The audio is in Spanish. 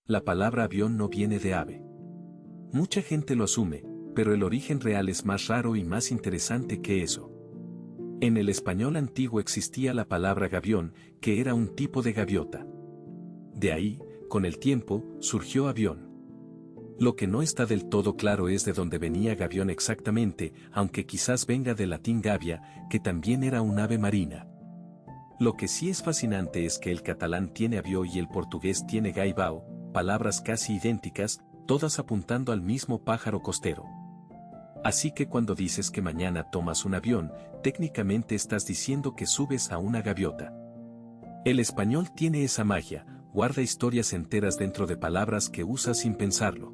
La palabra avión no viene de ave. Mucha gente lo asume, pero el origen real es más raro y más interesante que eso. En el español antiguo existía la palabra gavión, que era un tipo de gaviota. De ahí, con el tiempo, surgió avión. Lo que no está del todo claro es de dónde venía gavión exactamente, aunque quizás venga del latín gavia, que también era un ave marina. Lo que sí es fascinante es que el catalán tiene avió y el portugués tiene gaivao, palabras casi idénticas, todas apuntando al mismo pájaro costero. Así que cuando dices que mañana tomas un avión, técnicamente estás diciendo que subes a una gaviota. El español tiene esa magia, guarda historias enteras dentro de palabras que usa sin pensarlo.